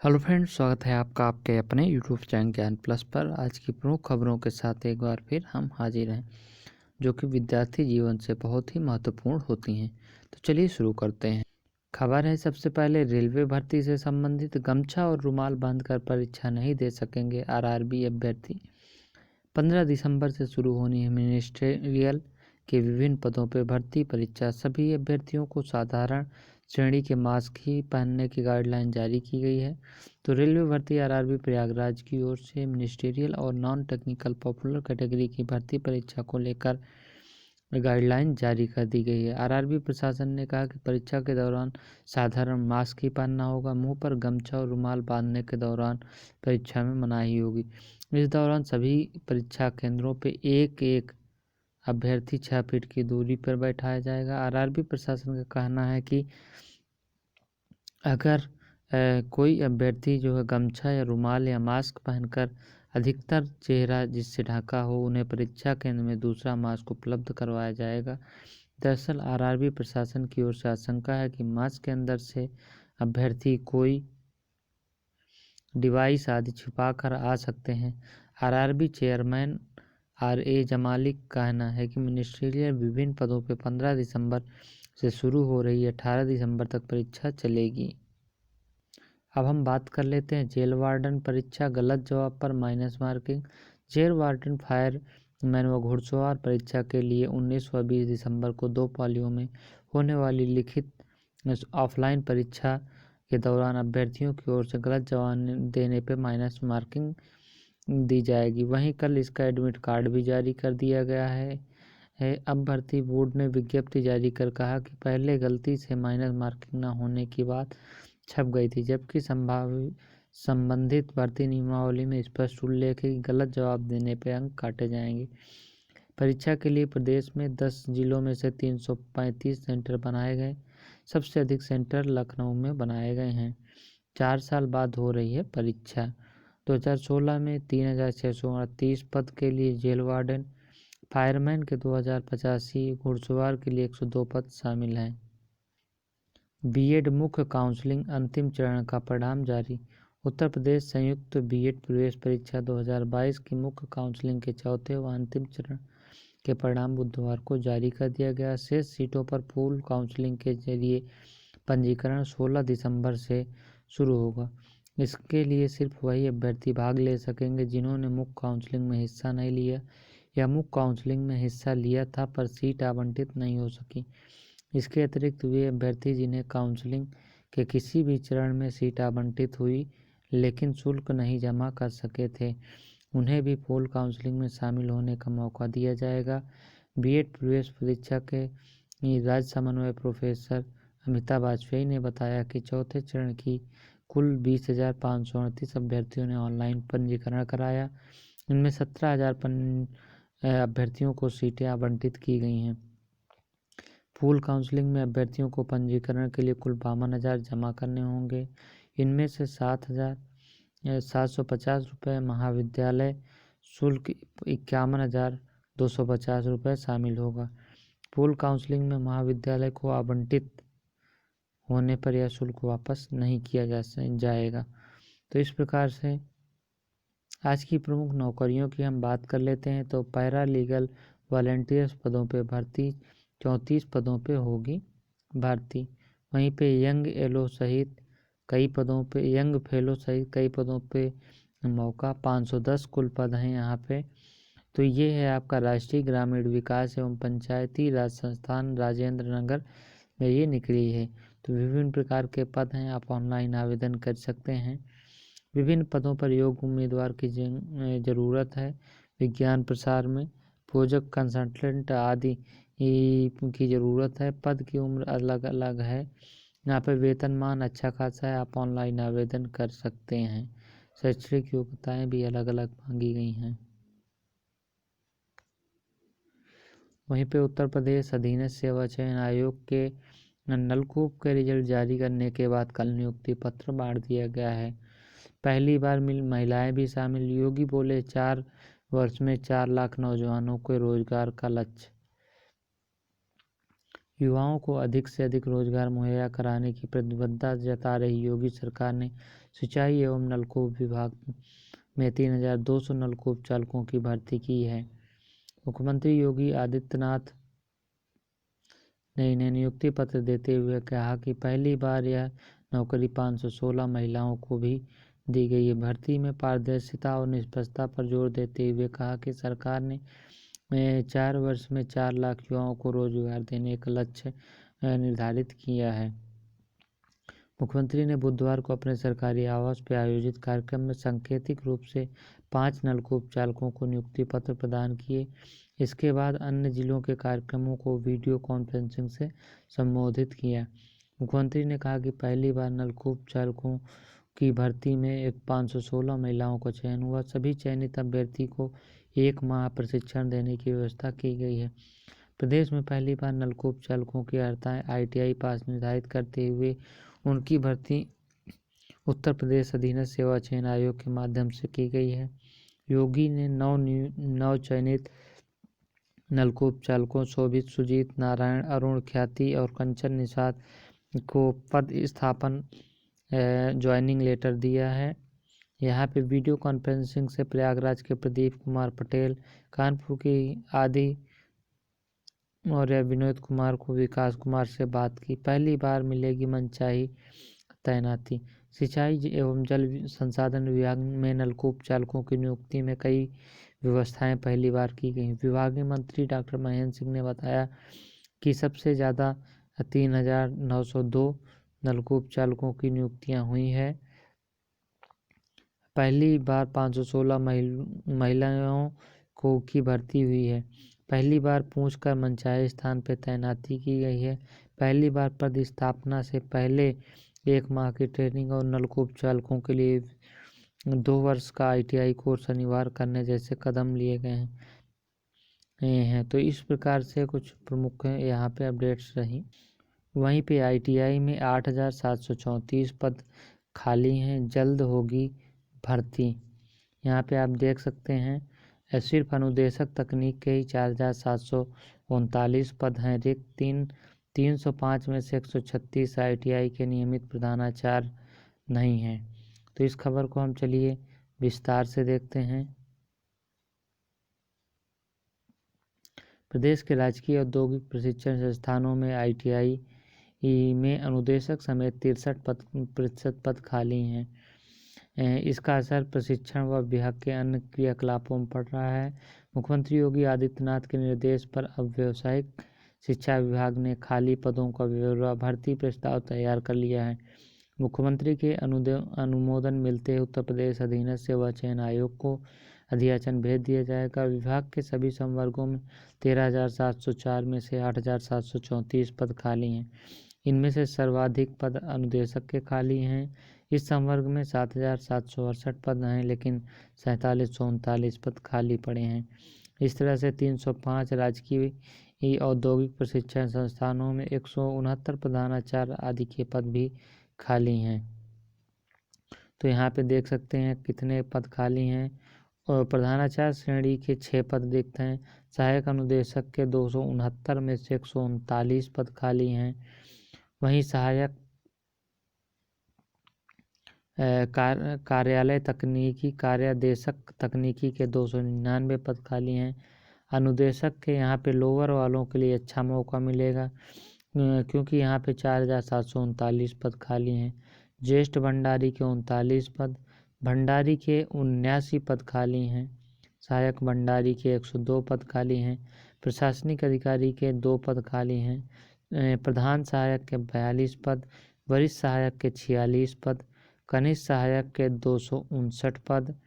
Hello friends, स्वागत है आपका आपके अपने यूट्यूब चैनल ज्ञान प्लस पर। आज की प्रमुख खबरों के साथ एक बार फिर हम हाजिर हैं, जो कि विद्यार्थी जीवन से बहुत ही महत्वपूर्ण होती हैं। तो चलिए शुरू करते हैं। खबर है सबसे पहले रेलवे भर्ती से संबंधित। गमछा और रुमाल बांधकर परीक्षा नहीं दे सकेंगे आरआरबी अभ्यर्थी। 15 दिसंबर से शुरू होनी है मिनिस्ट्रियल के विभिन्न पदों पर भर्ती परीक्षा। सभी अभ्यर्थियों को साधारण श्रेणी के मास्क ही पहनने की गाइडलाइन जारी की गई है। तो रेलवे भर्ती आरआरबी प्रयागराज की ओर से मिनिस्ट्रियल और नॉन टेक्निकल पॉपुलर कैटेगरी की भर्ती परीक्षा को लेकर गाइडलाइन जारी कर दी गई है। आरआरबी प्रशासन ने कहा कि परीक्षा के दौरान साधारण मास्क ही पहनना होगा। मुंह पर गमछा और रुमाल बांधने के दौरान परीक्षा में मनाही होगी। इस दौरान सभी परीक्षा केंद्रों पर एक एक अभ्यर्थी 6 फीट की दूरी पर बैठाया जाएगा। आरआरबी प्रशासन का कहना है कि अगर कोई अभ्यर्थी जो है गमछा या रुमाल या मास्क पहनकर अधिकतर चेहरा जिससे ढका हो, उन्हें परीक्षा केंद्र में दूसरा मास्क उपलब्ध करवाया जाएगा। दरअसल आरआरबी प्रशासन की ओर से आशंका है कि मास्क के अंदर से अभ्यर्थी कोई डिवाइस आदि छुपा कर आ सकते हैं। आरआरबी चेयरमैन आरए जमाली का कहना है कि मिनिस्ट्रियल विभिन्न पदों पर 15 दिसंबर से शुरू हो रही 18 दिसंबर तक परीक्षा चलेगी। अब हम बात कर लेते हैं जेल वार्डन परीक्षा। गलत जवाब पर minus marking. Jail warden, fireman व घुड़सवार परीक्षा के लिए 19 व 20 दिसंबर को 2 पालियों में होने वाली लिखित ऑफलाइन परीक्षा के दौरान अभ्यर्थियों की ओर से गलत जवाब देने पर माइनस मार्किंग दी जाएगी। वहीं कल इसका एडमिट कार्ड भी जारी कर दिया गया है। अब भर्ती बोर्ड ने विज्ञप्ति जारी कर कहा कि पहले गलती से माइनस मार्किंग न होने की बात छप गई थी, जबकि संबंधित भर्ती नियमावली में स्पष्ट उल्लेख है कि गलत जवाब देने पर अंक काटे जाएंगे। परीक्षा के लिए प्रदेश में 10 जिलों में से 335 सेंटर बनाए गए। सबसे अधिक सेंटर लखनऊ में बनाए गए हैं। 4 साल बाद हो रही है परीक्षा। 2016 में 3638 पद के लिए जेल वार्डन, फायरमैन के 2085, घुड़सवार के लिए 102 पद शामिल हैं। बीएड मुख्य काउंसलिंग अंतिम चरण का परिणाम जारी। उत्तर प्रदेश संयुक्त बीएड प्रवेश परीक्षा 2022 की मुख्य काउंसलिंग के चौथे व अंतिम चरण के परिणाम बुधवार को जारी कर दिया गया। शेष सीटों पर पूल काउंसलिंग के जरिए पंजीकरण 16 दिसंबर से शुरू होगा। इसके लिए सिर्फ वही अभ्यर्थी भाग ले सकेंगे जिन्होंने मुख्य काउंसलिंग में हिस्सा नहीं लिया या मुख्य काउंसलिंग में हिस्सा लिया था पर सीट आवंटित नहीं हो सकी। इसके अतिरिक्त वे अभ्यर्थी जिन्हें काउंसलिंग के किसी भी चरण में सीट आवंटित हुई लेकिन शुल्क नहीं जमा कर सके थे, उन्हें भी पोल काउंसलिंग में शामिल होने का मौका दिया जाएगा। बीएड प्रवेश परीक्षा के राज्य समन्वय प्रोफेसर अमिता वाजपेयी ने बताया कि चौथे चरण की कुल 20,538 अभ्यर्थियों ने ऑनलाइन पंजीकरण कराया। इनमें 17,000 अभ्यर्थियों को सीटें आवंटित की गई हैं। पूल काउंसलिंग में अभ्यर्थियों को पंजीकरण के लिए कुल 52,000 जमा करने होंगे। इनमें से 7,750 रुपये महाविद्यालय शुल्क, 51,250 रुपये शामिल होगा। पूल काउंसलिंग में महाविद्यालय को आवंटित होने पर यह शुल्क वापस नहीं किया जाएगा। तो इस प्रकार से आज की प्रमुख नौकरियों की हम बात कर लेते हैं। तो पैरा लीगल वॉलंटियर्स पदों पर भर्ती 34 पदों पे होगी भर्ती। वहीं पे यंग फेलो सहित कई पदों पे मौका 510 कुल पद हैं यहाँ पे। तो ये है आपका राष्ट्रीय ग्रामीण विकास एवं पंचायती राज संस्थान राजेंद्र नगर में ये निकली है। तो विभिन्न प्रकार के पद हैं, आप ऑनलाइन आवेदन कर सकते हैं। विभिन्न पदों पर योग्य उम्मीदवार की ज़रूरत है। विज्ञान प्रसार में प्रोजेक्ट कंसल्टेंट आदि की ज़रूरत है। पद की उम्र अलग अलग है। यहाँ पर वेतनमान अच्छा खासा है, आप ऑनलाइन आवेदन कर सकते हैं। शैक्षणिक योग्यताएं भी अलग अलग मांगी गई हैं। वहीं पे उत्तर प्रदेश अधीनस्थ सेवा चयन आयोग के नलकूप के रिजल्ट जारी करने के बाद कल नियुक्ति पत्र बांट दिया गया है। पहली बार महिलाएं भी शामिल। योगी बोले 4 वर्ष में 4 लाख नौजवानों को रोजगार का लक्ष्य। युवाओं को अधिक से अधिक रोजगार मुहैया कराने की प्रतिबद्धता जता रही योगी सरकार ने सिंचाई एवं नलकूप विभाग में 3200 नलकूप चालकों की भर्ती की है। मुख्यमंत्री योगी आदित्यनाथ ने इन्हें नियुक्ति पत्र देते हुए कहा कि पहली बार यह नौकरी 516 महिलाओं को भी दी गई है। भर्ती में पारदर्शिता और निष्पक्षता पर जोर देते हुए कहा कि सरकार ने 4 वर्ष में 4 लाख युवाओं को रोजगार देने का लक्ष्य निर्धारित किया है। मुख्यमंत्री ने बुधवार को अपने सरकारी आवास पर आयोजित कार्यक्रम में सांकेतिक रूप से 5 नलकूप चालकों को नियुक्ति पत्र प्रदान किए। इसके बाद अन्य जिलों के कार्यक्रमों को वीडियो कॉन्फ्रेंसिंग से संबोधित किया। मुख्यमंत्री ने कहा कि पहली बार नलकूप चालकों की भर्ती में 516 महिलाओं का चयन हुआ। सभी चयनित अभ्यर्थी को 1 माह प्रशिक्षण देने की व्यवस्था की गई है। प्रदेश में पहली बार नलकूप चालकों की अर्हताएं ITI पास निर्धारित करते हुए उनकी भर्ती उत्तर प्रदेश अधीनस्थ सेवा चयन आयोग के माध्यम से की गई है। योगी ने नव चयनित नलकूप चालकों शोभित, सुजीत, नारायण, अरुण, ख्याति और कंचन निषाद को पद स्थापन ज्वाइनिंग लेटर दिया है। यहाँ पे वीडियो कॉन्फ्रेंसिंग से प्रयागराज के प्रदीप कुमार पटेल, कानपुर की आदि और विनोद कुमार को विकास कुमार से बात की। पहली बार मिलेगी मनचाही तैनाती। सिंचाई एवं जल संसाधन विभाग में नलकूप चालकों की नियुक्ति में कई व्यवस्थाएं पहली बार की गई। विभागीय मंत्री डॉक्टर महेंद्र सिंह ने बताया कि सबसे ज़्यादा 3902 नलकूप चालकों की नियुक्तियां हुई है। पहली बार 516 महिलाओं को की भर्ती हुई है। पहली बार पूछकर मनचाहे स्थान पर तैनाती की गई है। पहली बार पद स्थापना से पहले 1 माह की ट्रेनिंग और नलकूप चालकों के लिए 2 वर्ष का ITI कोर्स अनिवार्य करने जैसे कदम लिए गए हैं। तो इस प्रकार से कुछ प्रमुख यहाँ पे अपडेट्स रही। वहीं पे ITI में 8734 पद खाली हैं, जल्द होगी भर्ती। यहाँ पे आप देख सकते हैं सिर्फ अनुदेशक तकनीक के ही 4739 पद हैं रिक्त। 305 में से 136 ITI के नियमित प्रधानाचार्य नहीं हैं। तो इस खबर को हम चलिए विस्तार से देखते हैं। प्रदेश के राजकीय औद्योगिक प्रशिक्षण संस्थानों में ITI में अनुदेशक समेत 63% पद खाली हैं। इसका असर प्रशिक्षण व विभाग के अन्य क्रियाकलापों में पड़ रहा है। मुख्यमंत्री योगी आदित्यनाथ के निर्देश पर अब व्यावसायिक शिक्षा विभाग ने खाली पदों का ब्यौरा भर्ती प्रस्ताव तैयार कर लिया है। मुख्यमंत्री के अनुमोदन मिलते ही उत्तर प्रदेश अधीनस्थ सेवा चयन आयोग को अधियाचन भेज दिया जाएगा। विभाग के सभी संवर्गों में 13,704 में से 8,734 पद खाली हैं। इनमें से सर्वाधिक पद अनुदेशक के खाली हैं। इस संवर्ग में 7,768 पद हैं, लेकिन 4739 पद खाली पड़े हैं। इस तरह से 305 राजकीय औद्योगिक प्रशिक्षण संस्थानों में 169 प्रधानाचार्य आदि के पद भी खाली हैं। तो यहाँ पे देख सकते हैं कितने पद खाली हैं। और प्रधानाचार्य श्रेणी के 6 पद रिक्त हैं। सहायक अनुदेशक के 269 में से 139 पद खाली हैं। वहीं सहायक कार्यालय तकनीकी कार्यादेशक तकनीकी के 299 पद खाली हैं। अनुदेशक के यहाँ पे लोअर वालों के लिए अच्छा मौका मिलेगा, क्योंकि यहाँ पे 4,739 पद खाली हैं। ज्येष्ठ भंडारी के 39 पद, भंडारी के 79 पद खाली हैं। सहायक भंडारी के 102 पद खाली हैं। प्रशासनिक अधिकारी के 2 पद खाली हैं। प्रधान सहायक के 42 पद, वरिष्ठ सहायक के 46 पद, कनिष्ठ सहायक के 259 पद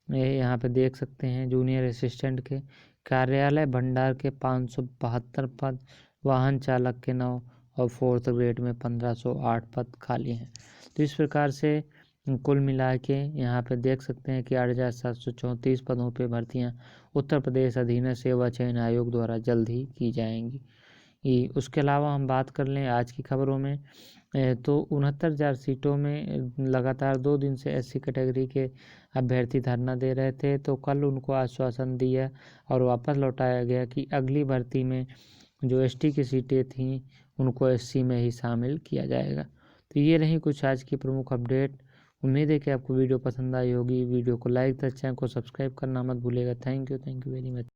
यहाँ पे देख सकते हैं। जूनियर असिस्टेंट के कार्यालय भंडार के 572 पद, वाहन चालक के 9 और 4th ग्रेड में 1508 पद खाली हैं। तो इस प्रकार से कुल मिला के यहाँ पे देख सकते हैं कि 8,734 पदों पे भर्तियाँ उत्तर प्रदेश अधीनस्थ सेवा चयन आयोग द्वारा जल्द ही की जाएंगी। उसके अलावा हम बात कर लें आज की खबरों में, तो 69,000 सीटों में लगातार 2 दिन से SC कैटेगरी के अभ्यर्थी धरना दे रहे थे। तो कल उनको आश्वासन दिया और वापस लौटाया गया कि अगली भर्ती में जो एसटी की सीटें थीं उनको एससी में ही शामिल किया जाएगा। तो ये रही कुछ आज की प्रमुख अपडेट। उम्मीद है कि आपको वीडियो पसंद आई होगी। वीडियो को लाइक तथा चैनल को सब्सक्राइब करना मत भूलिएगा। Thank you very much.